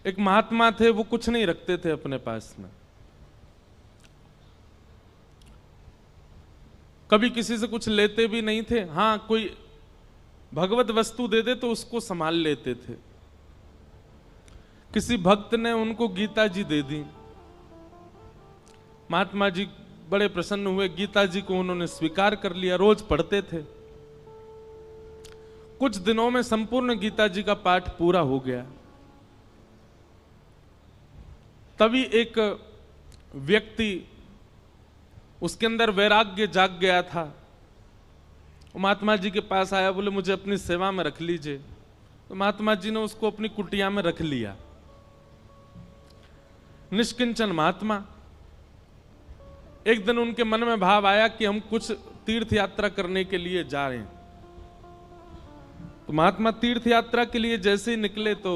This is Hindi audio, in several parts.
एक महात्मा थे, वो कुछ नहीं रखते थे अपने पास में, कभी किसी से कुछ लेते भी नहीं थे। हाँ, कोई भगवत वस्तु दे दे तो उसको संभाल लेते थे। किसी भक्त ने उनको गीता जी दे दी, महात्मा जी बड़े प्रसन्न हुए, गीता जी को उन्होंने स्वीकार कर लिया, रोज पढ़ते थे। कुछ दिनों में संपूर्ण गीता जी का पाठ पूरा हो गया। तभी एक व्यक्ति, उसके अंदर वैराग्य जाग गया था, महात्मा जी के पास आया, बोले मुझे अपनी सेवा में रख लीजिए। तो महात्मा जी ने उसको अपनी कुटिया में रख लिया। निष्किंचन महात्मा। एक दिन उनके मन में भाव आया कि हम कुछ तीर्थ यात्रा करने के लिए जा रहे हैं। तो महात्मा तीर्थ यात्रा के लिए जैसे ही निकले तो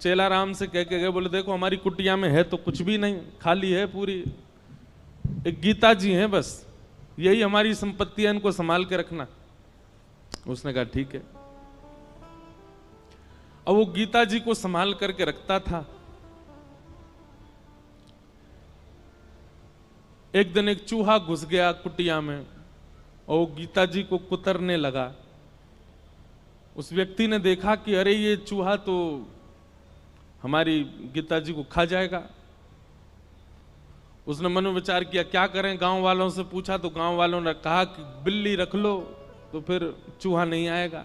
चेलाराम से कह के गए, बोले देखो हमारी कुटिया में है तो कुछ भी नहीं, खाली है पूरी, एक गीता जी हैं बस, यही हमारी संपत्ति है, इनको संभाल के रखना। उसने कहा ठीक है। अब वो गीता जी को संभाल करके रखता था। एक दिन एक चूहा घुस गया कुटिया में और वो गीता जी को कुतरने लगा। उस व्यक्ति ने देखा कि अरे ये चूहा तो हमारी गीता जी को खा जाएगा। उसने मनोविचार किया क्या करें, गांव वालों से पूछा तो गांव वालों ने कहा कि बिल्ली रख लो तो फिर चूहा नहीं आएगा।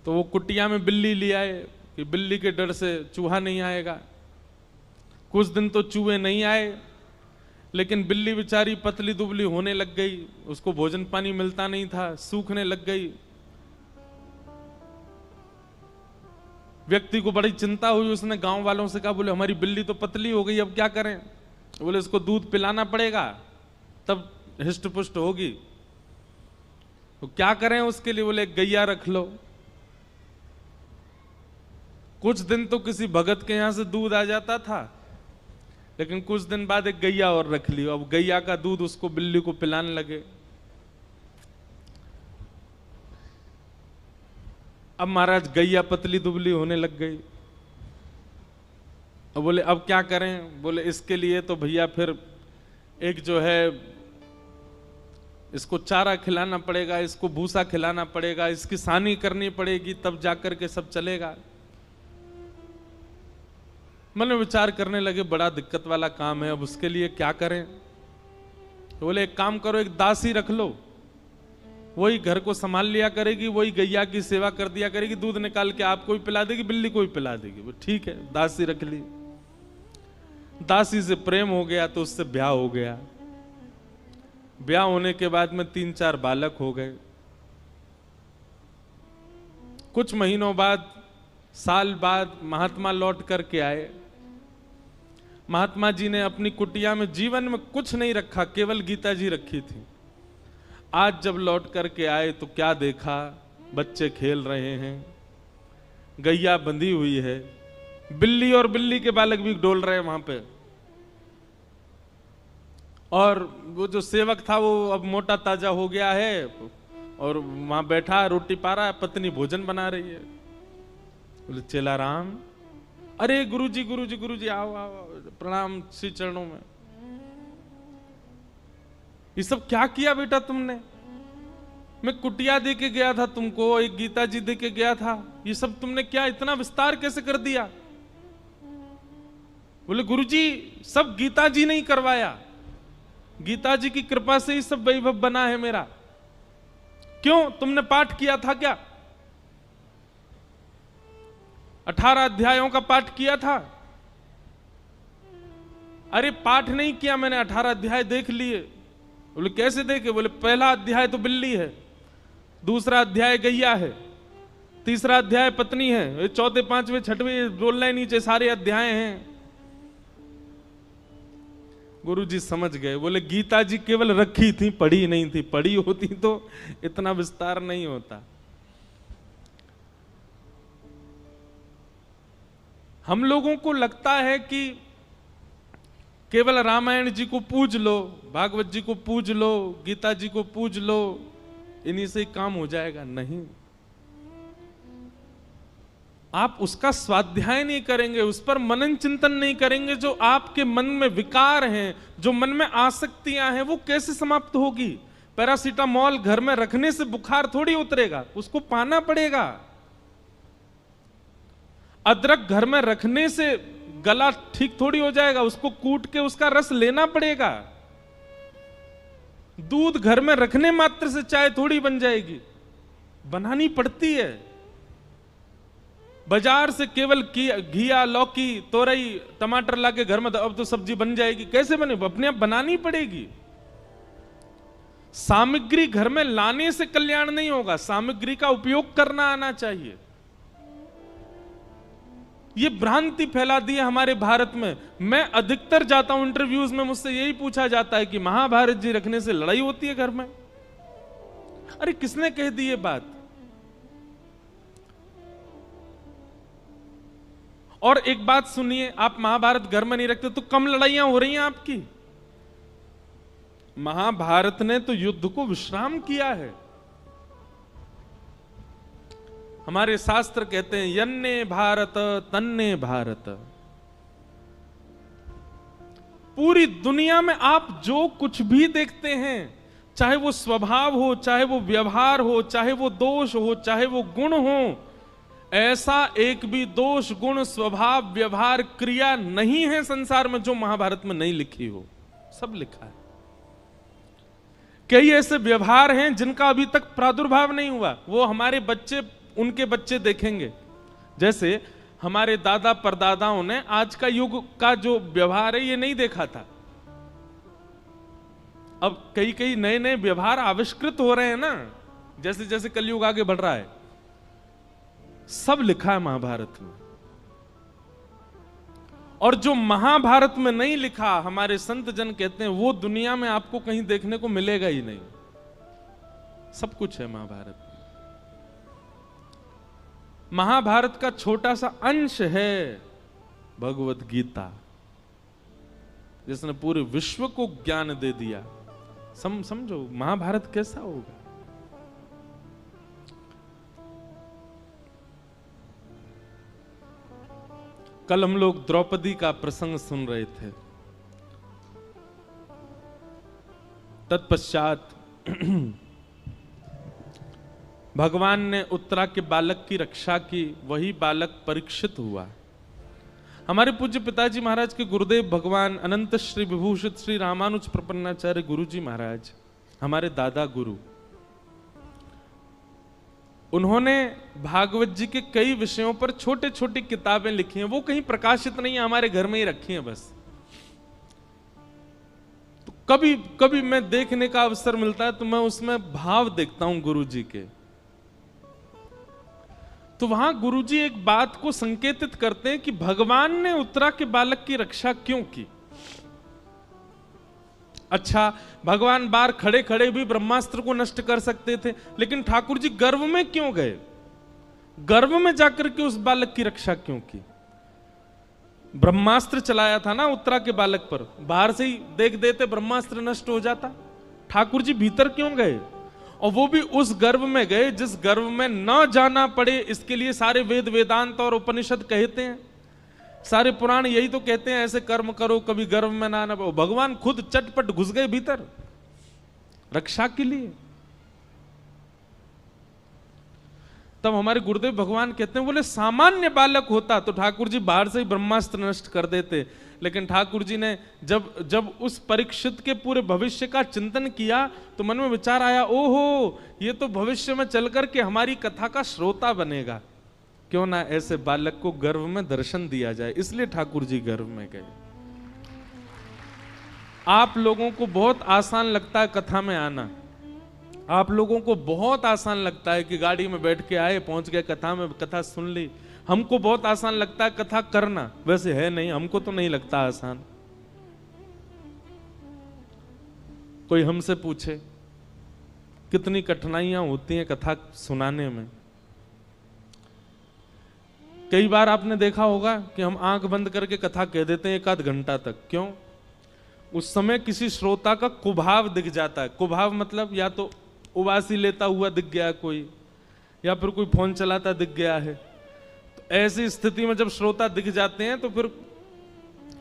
तो वो कुटिया में बिल्ली ले आए कि बिल्ली के डर से चूहा नहीं आएगा। कुछ दिन तो चूहे नहीं आए, लेकिन बिल्ली बेचारी पतली दुबली होने लग गई, उसको भोजन पानी मिलता नहीं था, सूखने लग गई। व्यक्ति को बड़ी चिंता हुई, उसने गांव वालों से कहा, बोले हमारी बिल्ली तो पतली हो गई, अब क्या करें? बोले इसको दूध पिलाना पड़ेगा तब हिष्ट पुष्ट होगी। तो क्या करें उसके लिए? बोले गैया रख लो। कुछ दिन तो किसी भगत के यहां से दूध आ जाता था, लेकिन कुछ दिन बाद एक गैया और रख ली। अब गैया का दूध उसको बिल्ली को पिलाने लगे। अब महाराज गैया पतली दुबली होने लग गई। अब बोले अब क्या करें? बोले इसके लिए तो भैया फिर एक जो है इसको चारा खिलाना पड़ेगा, इसको भूसा खिलाना पड़ेगा, इसकी सानी करनी पड़ेगी, तब जाकर के सब चलेगा। मन में विचार करने लगे बड़ा दिक्कत वाला काम है, अब उसके लिए क्या करें? तो बोले एक काम करो, एक दासी रख लो, वही घर को संभाल लिया करेगी, वही गैया की सेवा कर दिया करेगी, दूध निकाल के आपको भी पिला देगी, बिल्ली को भी पिला देगी। वो ठीक है, दासी रख ली। दासी से प्रेम हो गया तो उससे ब्याह हो गया। ब्याह होने के बाद में 3-4 बालक हो गए। कुछ महीनों बाद, साल बाद महात्मा लौट करके आए। महात्मा जी ने अपनी कुटिया में जीवन में कुछ नहीं रखा, केवल गीता जी रखी थी। आज जब लौट करके आए तो क्या देखा? बच्चे खेल रहे हैं, गैया बंधी हुई है, बिल्ली और बिल्ली के बालक भी डोल रहे हैं वहां पे। और वो जो सेवक था वो अब मोटा ताजा हो गया है और वहां बैठा रोटी पा रहा है, पत्नी भोजन बना रही है। बोले चेलाराम, अरे गुरुजी गुरुजी गुरुजी आओ आओ, प्रणाम श्री चरणों में। ये सब क्या किया बेटा तुमने? मैं कुटिया दे के गया था तुमको, एक गीता जी दे के गया था, ये सब तुमने क्या इतना विस्तार कैसे कर दिया? बोले गुरुजी सब गीता जी ने ही करवाया, गीता जी की कृपा से ही सब वैभव बना है मेरा। क्यों, तुमने पाठ किया था क्या? 18 अध्यायों का पाठ किया था? अरे पाठ नहीं किया मैंने, 18 अध्याय देख लिए। बोले कैसे देखे? बोले पहला अध्याय तो बिल्ली है, दूसरा अध्याय गैया है, तीसरा अध्याय पत्नी है, चौथे पांचवें छठवें रोल लाइन नीचे सारे अध्याय हैं। गुरुजी समझ गए। बोले गीता जी केवल रखी थी, पढ़ी नहीं थी, पढ़ी होती तो इतना विस्तार नहीं होता। हम लोगों को लगता है कि केवल रामायण जी को पूज लो, भागवत जी को पूज लो, गीता जी को पूज लो, इन्हीं से ही काम हो जाएगा। नहीं, आप उसका स्वाध्याय नहीं करेंगे, उस पर मनन चिंतन नहीं करेंगे, जो आपके मन में विकार हैं, जो मन में आसक्तियां हैं, वो कैसे समाप्त होगी? पैरासीटामोल घर में रखने से बुखार थोड़ी उतरेगा, उसको पाना पड़ेगा। अदरक घर में रखने से गला ठीक थोड़ी हो जाएगा, उसको कूट के उसका रस लेना पड़ेगा। दूध घर में रखने मात्र से चाय थोड़ी बन जाएगी, बनानी पड़ती है। बाजार से केवल घिया, लौकी, तोरई, टमाटर लाके घर में अब तो सब्जी बन जाएगी, कैसे बने? अपने आप बनानी पड़ेगी। सामग्री घर में लाने से कल्याण नहीं होगा, सामग्री का उपयोग करना आना चाहिए। ये भ्रांति फैला दी है हमारे भारत में। मैं अधिकतर जाता हूं इंटरव्यूज में, मुझसे यही पूछा जाता है कि महाभारत जी रखने से लड़ाई होती है घर में। अरे किसने कह दी ये बात? और एक बात सुनिए, आप महाभारत घर में नहीं रखते तो कम लड़ाइयां हो रही हैं आपकी। महाभारत ने तो युद्ध को विश्राम किया है। हमारे शास्त्र कहते हैं यन्ने भारत तन्ने भारत। पूरी दुनिया में आप जो कुछ भी देखते हैं, चाहे वो स्वभाव हो, चाहे वो व्यवहार हो, चाहे वो दोष हो, चाहे वो गुण हो, ऐसा एक भी दोष, गुण, स्वभाव, व्यवहार, क्रिया नहीं है संसार में जो महाभारत में नहीं लिखी हो। सब लिखा है। कई ऐसे व्यवहार हैं जिनका अभी तक प्रादुर्भाव नहीं हुआ, वो हमारे बच्चे, उनके बच्चे देखेंगे। जैसे हमारे दादा परदादाओं ने आज का युग का जो व्यवहार है ये नहीं देखा था। अब कई कई नए नए व्यवहार आविष्कृत हो रहे हैं ना, जैसे जैसे कलयुग आगे बढ़ रहा है। सब लिखा है महाभारत में। और जो महाभारत में नहीं लिखा, हमारे संत जन कहते हैं वो दुनिया में आपको कहीं देखने को मिलेगा ही नहीं। सब कुछ है महाभारत में। महाभारत का छोटा सा अंश है भगवत गीता, जिसने पूरे विश्व को ज्ञान दे दिया। समझो महाभारत कैसा होगा। कल हम लोग द्रौपदी का प्रसंग सुन रहे थे। तत्पश्चात भगवान ने उत्तरा के बालक की रक्षा की, वही बालक परीक्षित हुआ। हमारे पूज्य पिताजी महाराज के गुरुदेव भगवान अनंत श्री विभूषित श्री रामानुज प्रपन्नाचार्य गुरु जी महाराज, हमारे दादा गुरु, उन्होंने भागवत जी के कई विषयों पर छोटे छोटी किताबें लिखी हैं। वो कहीं प्रकाशित नहीं है, हमारे घर में ही रखी हैं बस। तो कभी कभी मैं देखने का अवसर मिलता है तो मैं उसमें भाव देखता हूं गुरु जी के। तो वहां गुरुजी एक बात को संकेतित करते हैं कि भगवान ने उत्तरा के बालक की रक्षा क्यों की। अच्छा, भगवान बाहर खड़े खड़े भी ब्रह्मास्त्र को नष्ट कर सकते थे, लेकिन ठाकुर जी गर्भ में क्यों गए? गर्भ में जाकर के उस बालक की रक्षा क्यों की? ब्रह्मास्त्र चलाया था ना उत्तरा के बालक पर, बाहर से ही देख देते ब्रह्मास्त्र नष्ट हो जाता। ठाकुर जी भीतर क्यों गए? और वो भी उस गर्भ में गए जिस गर्भ में न जाना पड़े, इसके लिए सारे वेद वेदांत और उपनिषद कहते हैं, सारे पुराण यही तो कहते हैं ऐसे कर्म करो कभी गर्भ में ना पाओ। भगवान खुद चटपट घुस गए भीतर रक्षा के लिए। तब हमारे गुरुदेव भगवान कहते हैं, बोले सामान्य बालक होता तो ठाकुर जी बाहर से ही ब्रह्मास्त्र नष्ट कर देते, लेकिन ठाकुर जी ने जब उस परीक्षित के पूरे भविष्य का चिंतन किया तो मन में विचार आया, ओहो ये तो भविष्य में चल करके हमारी कथा का श्रोता बनेगा, क्यों ना ऐसे बालक को गर्भ में दर्शन दिया जाए। इसलिए ठाकुर जी गर्भ में गए। आप लोगों को बहुत आसान लगता है कथा में आना, आप लोगों को बहुत आसान लगता है कि गाड़ी में बैठ के आए, पहुंच गए कथा में, कथा सुन ली। हमको बहुत आसान लगता है कथा करना, वैसे है नहीं, हमको तो नहीं लगता आसान। कोई हमसे पूछे कितनी कठिनाइयां होती हैं कथा सुनाने में। कई बार आपने देखा होगा कि हम आंख बंद करके कथा कह देते हैं 1 आध घंटा तक। क्यों? उस समय किसी श्रोता का कुभाव दिख जाता है। कुभाव मतलब या तो उबासी लेता हुआ दिख गया कोई, या फिर कोई फोन चलाता दिख गया है। तो ऐसी स्थिति में जब श्रोता दिख जाते हैं तो फिर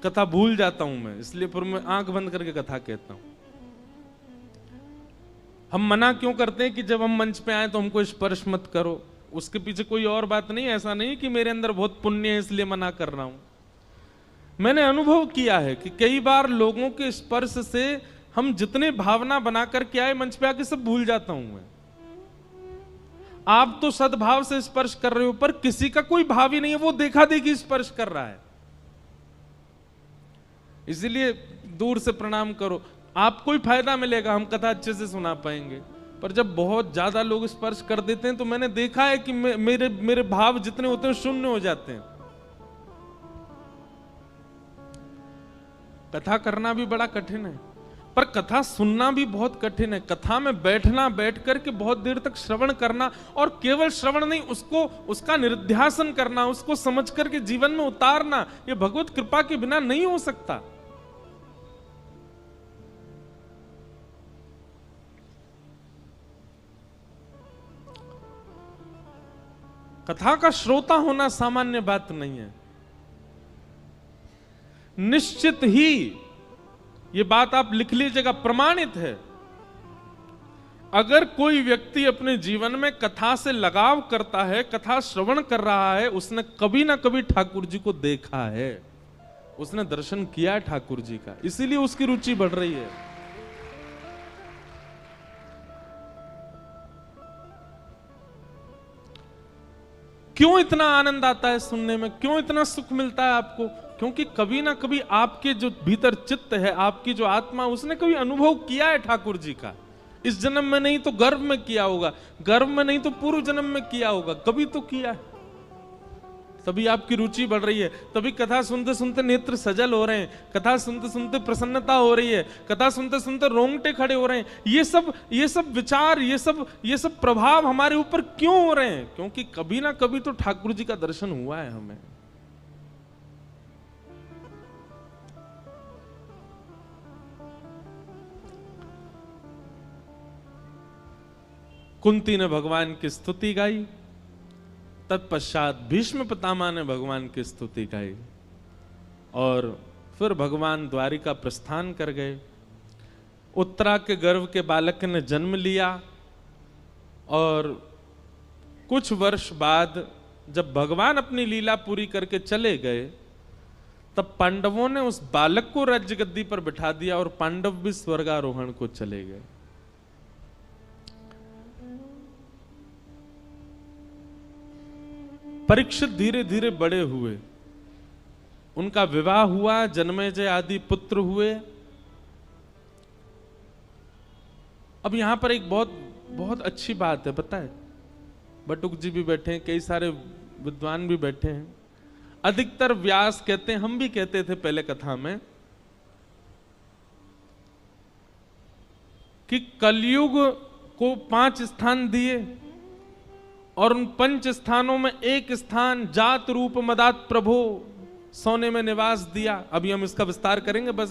कथा भूल जाता हूं मैं, इसलिए फिर मैं आंख बंद करके कथा कहता हूं। हम मना क्यों करते हैं कि जब हम मंच पे आए तो हमको स्पर्श मत करो, उसके पीछे कोई और बात नहीं। ऐसा नहीं कि मेरे अंदर बहुत पुण्य है इसलिए मना कर रहा हूं। मैंने अनुभव किया है कि कई बार लोगों के स्पर्श से हम जितने भावना बना करके आए मंच पे आके सब भूल जाता हूं मैं। आप तो सद्भाव से स्पर्श कर रहे हो, पर किसी का कोई भाव ही नहीं है, वो देखा देखी स्पर्श कर रहा है। इसीलिए दूर से प्रणाम करो, आपको ही फायदा मिलेगा, हम कथा अच्छे से सुना पाएंगे। पर जब बहुत ज्यादा लोग स्पर्श कर देते हैं तो मैंने देखा है कि मेरे भाव जितने होते हैं शून्य हो जाते हैं। कथा करना भी बड़ा कठिन है, पर कथा सुनना भी बहुत कठिन है। कथा में बैठना, बैठ करके बहुत देर तक श्रवण करना, और केवल श्रवण नहीं, उसका निरुध्यासन करना, उसको समझ करके जीवन में उतारना, यह भगवत कृपा के बिना नहीं हो सकता। कथा का श्रोता होना सामान्य बात नहीं है। निश्चित ही ये बात आप लिख लीजिएगा, प्रमाणित है। अगर कोई व्यक्ति अपने जीवन में कथा से लगाव करता है, कथा श्रवण कर रहा है, उसने कभी ना कभी ठाकुर जी को देखा है, उसने दर्शन किया है ठाकुर जी का, इसीलिए उसकी रुचि बढ़ रही है। क्यों इतना आनंद आता है सुनने में, क्यों इतना सुख मिलता है आपको? क्योंकि कभी ना कभी आपके जो भीतर चित्त है, आपकी जो आत्मा, उसने कभी अनुभव किया है ठाकुर जी का। इस जन्म में नहीं तो गर्भ में किया होगा, गर्भ में नहीं तो पूर्व जन्म में किया होगा, कभी तो किया है। तभी आपकी रुचि बढ़ रही है, तभी कथा सुनते सुनते नेत्र सजल हो रहे हैं, कथा सुनते सुनते प्रसन्नता हो रही है, कथा सुनते सुनते रोंगटे खड़े हो रहे हैं। ये सब विचार, ये सब प्रभाव हमारे ऊपर क्यों हो रहे हैं? क्योंकि कभी ना कभी तो ठाकुर जी का दर्शन हुआ है हमें। कुंती ने भगवान की स्तुति गाई, तत्पश्चात भीष्म पितामह ने भगवान की स्तुति गाई, और फिर भगवान द्वारिका प्रस्थान कर गए। उत्तरा के गर्भ के बालक ने जन्म लिया, और कुछ वर्ष बाद जब भगवान अपनी लीला पूरी करके चले गए, तब पांडवों ने उस बालक को राज्य गद्दी पर बिठा दिया, और पांडव भी स्वर्गारोहण को चले गए। परीक्षित धीरे धीरे बड़े हुए, उनका विवाह हुआ, जन्मेजय आदि पुत्र हुए। अब यहां पर एक बहुत बहुत अच्छी बात है, पता है, बटुक जी भी बैठे हैं, कई सारे विद्वान भी बैठे हैं। अधिकतर व्यास कहते हैं, हम भी कहते थे पहले कथा में, कि कलयुग को 5 स्थान दिए, और उन 5 स्थानों में एक स्थान जात रूप मदात प्रभो सोने में निवास दिया। अभी हम इसका विस्तार करेंगे, बस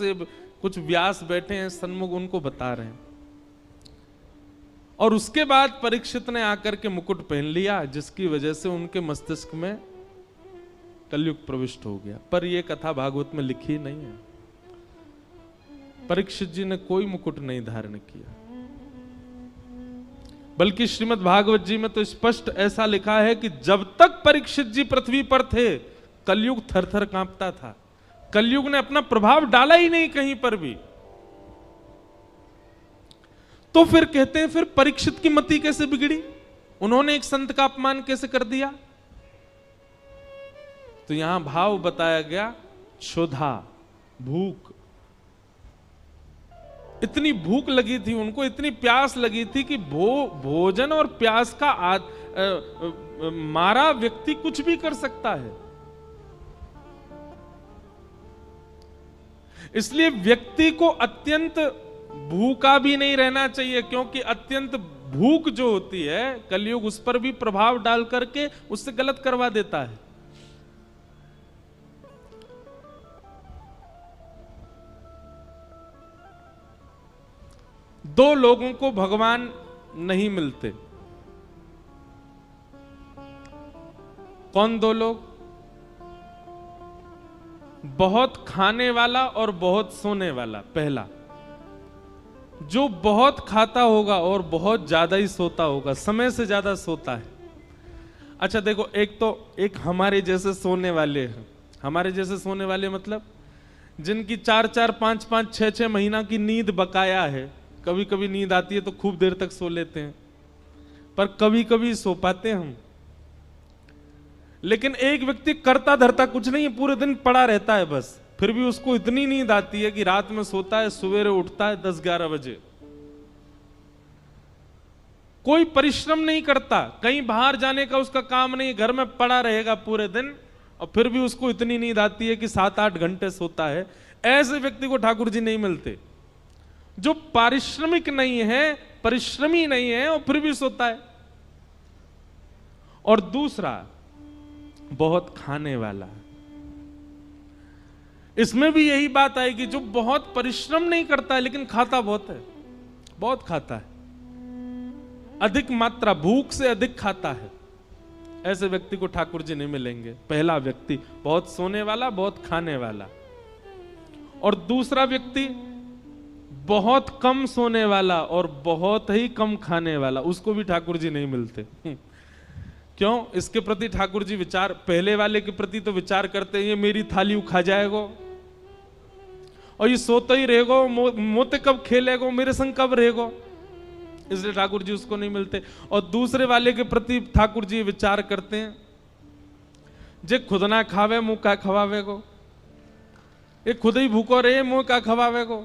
कुछ व्यास बैठे हैं सन्मुख, उनको बता रहे हैं। और उसके बाद परीक्षित ने आकर के मुकुट पहन लिया, जिसकी वजह से उनके मस्तिष्क में कलयुग प्रविष्ट हो गया। पर यह कथा भागवत में लिखी नहीं है। परीक्षित जी ने कोई मुकुट नहीं धारण किया, बल्कि श्रीमद् भागवत जी में तो स्पष्ट ऐसा लिखा है कि जब तक परीक्षित जी पृथ्वी पर थे, कलयुग थर-थर कांपता था। कलयुग ने अपना प्रभाव डाला ही नहीं कहीं पर भी। तो फिर कहते हैं, फिर परीक्षित की मति कैसे बिगड़ी? उन्होंने एक संत का अपमान कैसे कर दिया? तो यहां भाव बताया गया, क्षुधा, भूख। इतनी भूख लगी थी उनको, इतनी प्यास लगी थी कि भोजन और प्यास का मारा व्यक्ति कुछ भी कर सकता है। इसलिए व्यक्ति को अत्यंत भूखा भी नहीं रहना चाहिए, क्योंकि अत्यंत भूख जो होती है, कलयुग उस पर भी प्रभाव डाल करके उससे गलत करवा देता है। दो लोगों को भगवान नहीं मिलते। कौन दो लोग? बहुत खाने वाला और बहुत सोने वाला। पहला, जो बहुत खाता होगा और बहुत ज्यादा ही सोता होगा, समय से ज्यादा सोता है। अच्छा देखो, एक हमारे जैसे सोने वाले हैं। हमारे जैसे सोने वाले मतलब जिनकी 4-4, 5-5, 6-6 महीना की नींद बकाया है। कभी कभी नींद आती है तो खूब देर तक सो लेते हैं, पर कभी कभी सो पाते हैं हम। लेकिन एक व्यक्ति करता धरता कुछ नहीं है, पूरे दिन पड़ा रहता है बस, फिर भी उसको इतनी नींद आती है कि रात में सोता है, सवेरे उठता है 10-11 बजे। कोई परिश्रम नहीं करता, कहीं बाहर जाने का उसका काम नहीं, घर में पड़ा रहेगा पूरे दिन, और फिर भी उसको इतनी नींद आती है कि 7-8 घंटे सोता है। ऐसे व्यक्ति को ठाकुर जी नहीं मिलते, जो पारिश्रमिक नहीं है, परिश्रमी नहीं है और फिर भी सोता है। और दूसरा, बहुत खाने वाला। इसमें भी यही बात आएगी, जो बहुत परिश्रम नहीं करता है लेकिन खाता बहुत है, बहुत खाता है, अधिक मात्रा, भूख से अधिक खाता है। ऐसे व्यक्ति को ठाकुर जी नहीं मिलेंगे। पहला व्यक्ति बहुत सोने वाला, बहुत खाने वाला। और दूसरा व्यक्ति बहुत कम सोने वाला और बहुत ही कम खाने वाला, उसको भी ठाकुर जी नहीं मिलते। क्यों? इसके प्रति ठाकुर जी विचार, पहले वाले के प्रति तो विचार करते हैं, ये मेरी थाली उखा जाएगा और ये सोता ही रहेगा, मोते कब खेलेगा, मेरे संग कब रहेगा, इसलिए ठाकुर जी उसको नहीं मिलते। और दूसरे वाले के प्रति ठाकुर जी विचार करते हैं, जे खुद ना खावे मुंह का खवावे को, ये खुद ही भूखो रहे मुंह का खवावे को।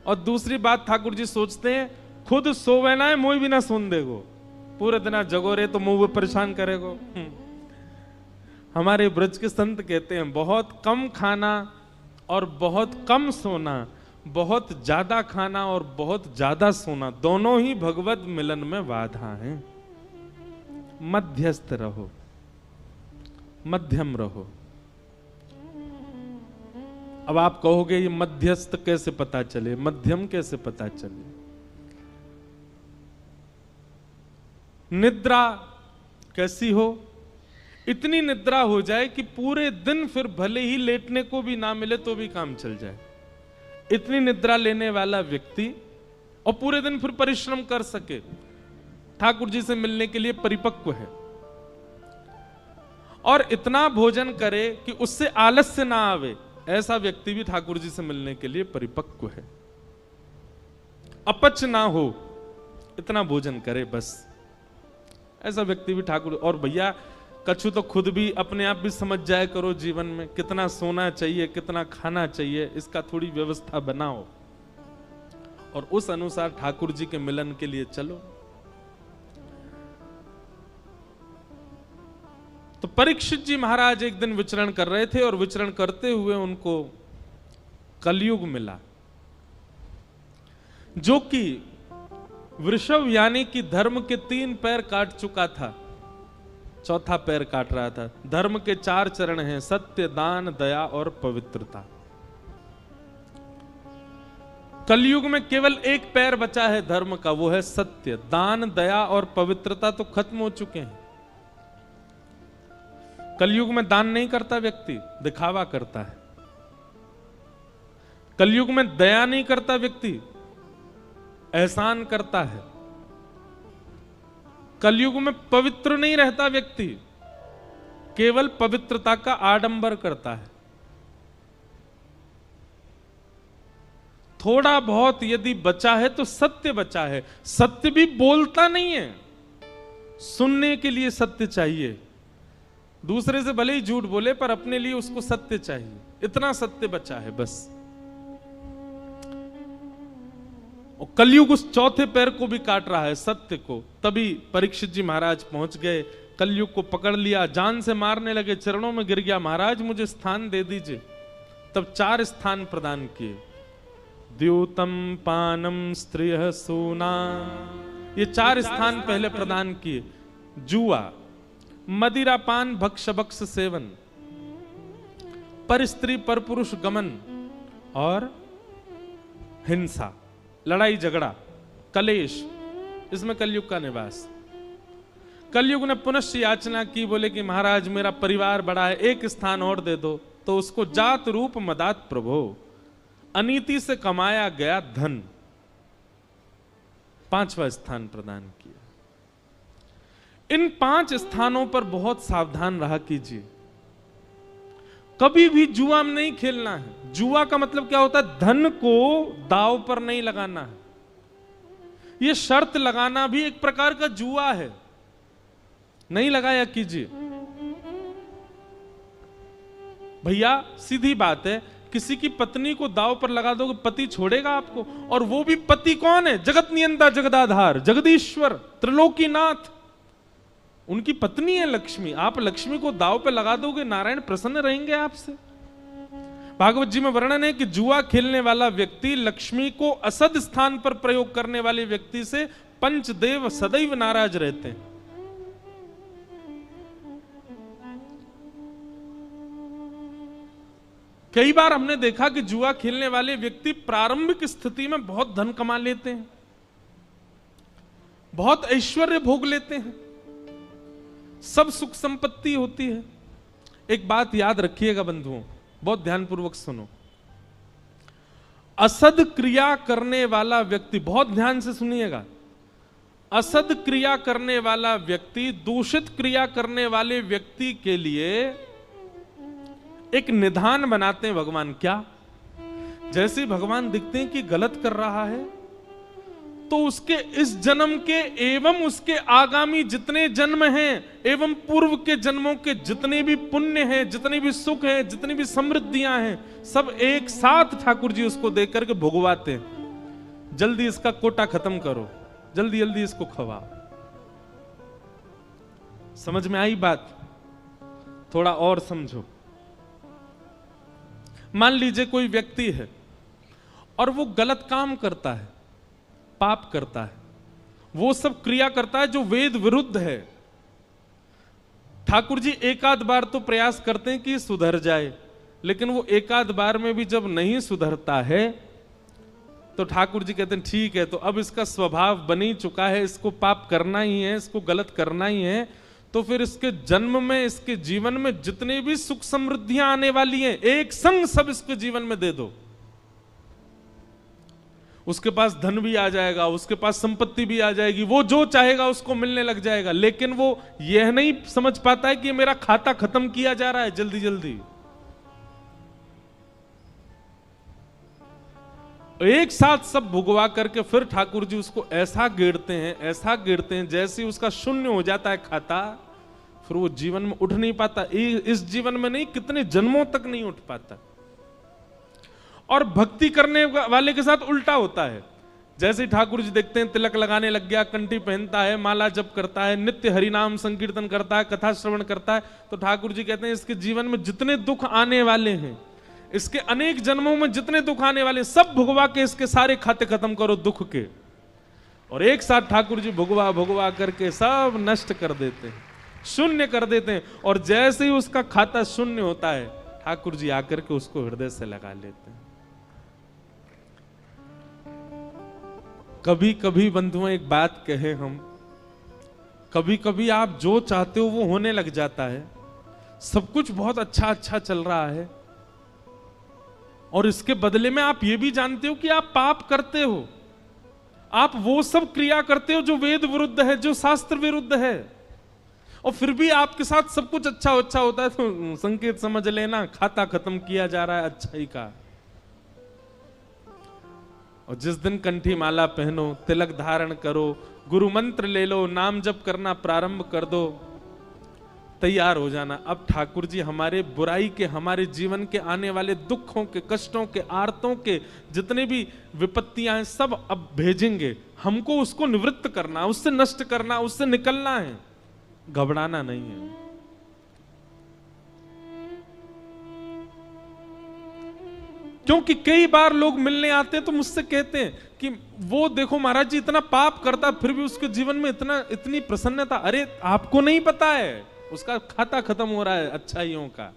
और दूसरी बात ठाकुर जी सोचते हैं, खुद सोवे ना है मुंह भी ना सुन देगो, पूरे दिन जगो रहे तो मुंह परेशान करेगो। हमारे ब्रज के संत कहते हैं, बहुत कम खाना और बहुत कम सोना, बहुत ज्यादा खाना और बहुत ज्यादा सोना, दोनों ही भगवत मिलन में बाधा हैं। मध्यस्थ रहो, मध्यम रहो। अब आप कहोगे ये मध्यस्थ कैसे पता चले, मध्यम कैसे पता चले? निद्रा कैसी हो? इतनी निद्रा हो जाए कि पूरे दिन फिर भले ही लेटने को भी ना मिले तो भी काम चल जाए, इतनी निद्रा लेने वाला व्यक्ति, और पूरे दिन फिर परिश्रम कर सके, ठाकुर जी से मिलने के लिए परिपक्व है। और इतना भोजन करे कि उससे आलस्य ना आवे, ऐसा व्यक्ति भी ठाकुर जी से मिलने के लिए परिपक्व है। अपच ना हो, इतना भोजन करे बस, ऐसा व्यक्ति भी ठाकुर। और भैया कछु तो खुद भी अपने आप भी समझ जाए करो, जीवन में कितना सोना चाहिए, कितना खाना चाहिए, इसका थोड़ी व्यवस्था बनाओ और उस अनुसार ठाकुर जी के मिलन के लिए चलो। तो परीक्षित जी महाराज एक दिन विचरण कर रहे थे और विचरण करते हुए उनको कलयुग मिला, जो कि वृषभ यानी कि धर्म के 3 पैर काट चुका था, चौथा पैर काट रहा था। धर्म के 4 चरण हैं, सत्य, दान, दया और पवित्रता। कलयुग में केवल 1 पैर बचा है धर्म का, वो है सत्य। दान, दया और पवित्रता तो खत्म हो चुके हैं। कलयुग में दान नहीं करता व्यक्ति, दिखावा करता है। कलयुग में दया नहीं करता व्यक्ति, एहसान करता है। कलयुग में पवित्र नहीं रहता व्यक्ति, केवल पवित्रता का आडंबर करता है। थोड़ा बहुत यदि बचा है तो सत्य बचा है। सत्य भी बोलता नहीं है, सुनने के लिए सत्य चाहिए। दूसरे से भले ही झूठ बोले पर अपने लिए उसको सत्य चाहिए, इतना सत्य बचा है बस। और कलयुग उस चौथे पैर को भी काट रहा है, सत्य को। तभी परीक्षित जी महाराज पहुंच गए, कलयुग को पकड़ लिया, जान से मारने लगे, चरणों में गिर गया, महाराज मुझे स्थान दे दीजिए। तब 4 स्थान प्रदान किए, द्यूतम, पानम, स्त्रिय, सोना, ये 4 स्थान पहले प्रदान किए। जुआ, मदिरा पान, भक्ष भक्ष सेवन, पर स्त्री पर पुरुष गमन और हिंसा, लड़ाई झगड़ा, कलेश, इसमें कलयुग का निवास। कलयुग ने पुनश्च याचना की, बोले कि महाराज मेरा परिवार बड़ा है, 1 स्थान और दे दो। तो उसको जात रूप मदात प्रभो, अनीति से कमाया गया धन, 5वां स्थान प्रदान किया। इन 5 स्थानों पर बहुत सावधान रहा कीजिए। कभी भी जुआ में नहीं खेलना है। जुआ का मतलब क्या होता है? धन को दांव पर नहीं लगाना है। यह शर्त लगाना भी एक प्रकार का जुआ है, नहीं लगाया कीजिए। भैया सीधी बात है, किसी की पत्नी को दांव पर लगा दोगे, पति छोड़ेगा आपको? और वो भी पति कौन है? जगत नियंता, जगदाधार, जगदीश्वर, त्रिलोकीनाथ, उनकी पत्नी है लक्ष्मी। आप लक्ष्मी को दांव पे लगा दोगे, नारायण प्रसन्न रहेंगे आपसे। भागवत जी में वर्णन है कि जुआ खेलने वाला व्यक्ति लक्ष्मी को असद स्थान पर प्रयोग करने वाले व्यक्ति से पंचदेव सदैव नाराज रहते हैं। कई बार हमने देखा कि जुआ खेलने वाले व्यक्ति प्रारंभिक स्थिति में बहुत धन कमा लेते हैं, बहुत ऐश्वर्य भोग लेते हैं, सब सुख संपत्ति होती है। एक बात याद रखिएगा बंधुओं, बहुत ध्यानपूर्वक सुनो। असद क्रिया करने वाला व्यक्ति, बहुत ध्यान से सुनिएगा, असद क्रिया करने वाला व्यक्ति दूषित क्रिया करने वाले व्यक्ति के लिए एक निधान बनाते हैं भगवान। क्या? जैसे भगवान दिखते हैं कि गलत कर रहा है, तो उसके इस जन्म के एवं उसके आगामी जितने जन्म हैं एवं पूर्व के जन्मों के जितने भी पुण्य हैं, जितने भी सुख हैं, जितनी भी समृद्धियां हैं, सब एक साथ ठाकुर जी उसको देख करके भुगवाते हैं। जल्दी इसका कोटा खत्म करो, जल्दी जल्दी इसको खवाओ। समझ में आई बात? थोड़ा और समझो। मान लीजिए कोई व्यक्ति है और वो गलत काम करता है, पाप करता है, वो सब क्रिया करता है जो वेद विरुद्ध है। ठाकुर जी एक आध बार तो प्रयास करते हैं कि सुधर जाए, लेकिन वो एक आध बार में भी जब नहीं सुधरता है तो ठाकुर जी कहते हैं ठीक है, तो अब इसका स्वभाव बन ही चुका है, इसको पाप करना ही है, इसको गलत करना ही है, तो फिर इसके जन्म में, इसके जीवन में जितने भी सुख समृद्धियां आने वाली हैं, एक संग सब इसके जीवन में दे दो। उसके पास धन भी आ जाएगा, उसके पास संपत्ति भी आ जाएगी, वो जो चाहेगा उसको मिलने लग जाएगा। लेकिन वो यह नहीं समझ पाता है कि मेरा खाता खत्म किया जा रहा है जल्दी जल्दी। एक साथ सब भुगवा करके फिर ठाकुर जी उसको ऐसा गिरते हैं, ऐसा गिरते हैं, जैसे उसका शून्य हो जाता है खाता, फिर वो जीवन में उठ नहीं पाता। इस जीवन में नहीं, कितने जन्मों तक नहीं उठ पाता। और भक्ति करने वाले के साथ उल्टा होता है। जैसे ठाकुर जी देखते हैं तिलक लगाने लग गया, कंठी पहनता है, माला जप करता है, नित्य हरिनाम संकीर्तन करता है, कथा श्रवण करता है, तो ठाकुर जी कहते हैं इसके जीवन में जितने दुख आने वाले हैं, इसके अनेक जन्मों में जितने दुख आने वाले, सब भुगवा के इसके सारे खाते खत्म करो दुख के। और एक साथ ठाकुर जी भुगवा भुगवा करके सब नष्ट कर देते हैं, शून्य कर देते हैं। और जैसे ही उसका खाता शून्य होता है, ठाकुर जी आकर के उसको हृदय से लगा लेते हैं। कभी कभी बंधुओं एक बात कहे हम, कभी कभी आप जो चाहते हो वो होने लग जाता है, सब कुछ बहुत अच्छा अच्छा चल रहा है, और इसके बदले में आप ये भी जानते हो कि आप पाप करते हो, आप वो सब क्रिया करते हो जो वेद विरुद्ध है, जो शास्त्र विरुद्ध है, और फिर भी आपके साथ सब कुछ अच्छा अच्छा होता है, तो संकेत समझ लेना खाता खत्म किया जा रहा है अच्छाई का। और जिस दिन कंठी माला पहनो, तिलक धारण करो, गुरु मंत्र ले लो, नाम जप करना प्रारंभ कर दो, तैयार हो जाना। अब ठाकुर जी हमारे बुराई के, हमारे जीवन के आने वाले दुखों के, कष्टों के, आर्तों के जितने भी विपत्तियां हैं सब अब भेजेंगे। हमको उसको निवृत्त करना, उससे नष्ट करना, उससे निकलना है, घबराना नहीं है। क्योंकि कई बार लोग मिलने आते हैं तो मुझसे कहते हैं कि वो देखो महाराज जी इतना पाप करता फिर भी उसके जीवन में इतनी प्रसन्नता। अरे आपको नहीं पता है, उसका खाता खत्म हो रहा है अच्छाइयों का।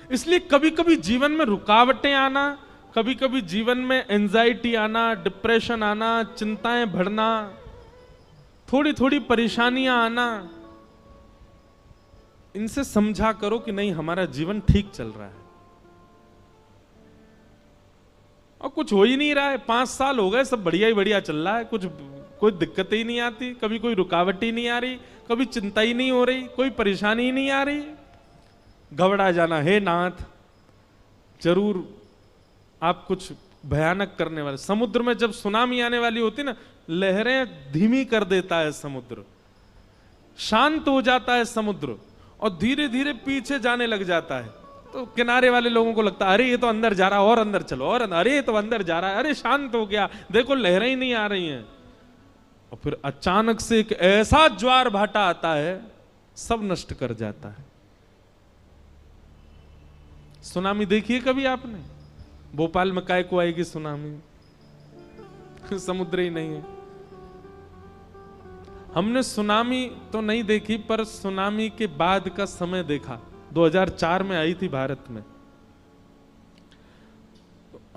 इसलिए कभी कभी जीवन में रुकावटें आना, कभी कभी जीवन में एंजाइटी आना, डिप्रेशन आना, चिंताएं बढ़ना, थोड़ी थोड़ी परेशानियां आना, इनसे समझा करो कि नहीं हमारा जीवन ठीक चल रहा है। और कुछ हो ही नहीं रहा है, 5 साल हो गए, सब बढ़िया ही बढ़िया चल रहा है, कुछ कोई दिक्कत ही नहीं आती, कभी कोई रुकावट ही नहीं आ रही, कभी चिंता ही नहीं हो रही, कोई परेशानी ही नहीं आ रही। घबरा जाना, हे नाथ जरूर आप कुछ भयानक करने वाले। समुद्र में जब सुनामी आने वाली होती ना, लहरें धीमी कर देता है समुद्र, शांत हो जाता है समुद्र और धीरे धीरे पीछे जाने लग जाता है। तो किनारे वाले लोगों को लगता है अरे ये तो अंदर जा रहा है, और अंदर चलो, और अरे ये तो अंदर जा रहा है, अरे शांत हो गया, देखो लहरें ही नहीं आ रही हैं। और फिर अचानक से एक ऐसा ज्वार भाटा आता है, सब नष्ट कर जाता है। सुनामी देखी है कभी आपने? भोपाल में काय को आएगी सुनामी, समुद्र ही नहीं है। हमने सुनामी तो नहीं देखी, पर सुनामी के बाद का समय देखा। 2004 में आई थी भारत में,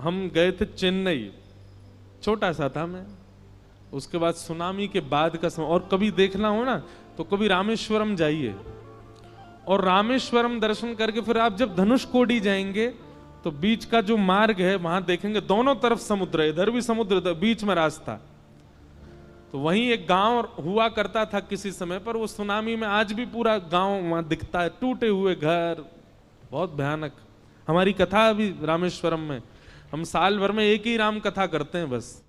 हम गए थे चेन्नई, छोटा सा था मैं। उसके बाद सुनामी के बाद का समय, और कभी देखना हो ना तो कभी रामेश्वरम जाइए, और रामेश्वरम दर्शन करके फिर आप जब धनुषकोडी जाएंगे तो बीच का जो मार्ग है वहां देखेंगे दोनों तरफ समुद्र है, इधर भी समुद्र, इधर बीच में रास्ता। तो वहीं एक गांव हुआ करता था किसी समय पर, वो सुनामी में आज भी पूरा गांव वहां दिखता है, टूटे हुए घर, बहुत भयानक। हमारी कथा अभी रामेश्वरम में, हम साल भर में एक ही राम कथा करते हैं बस।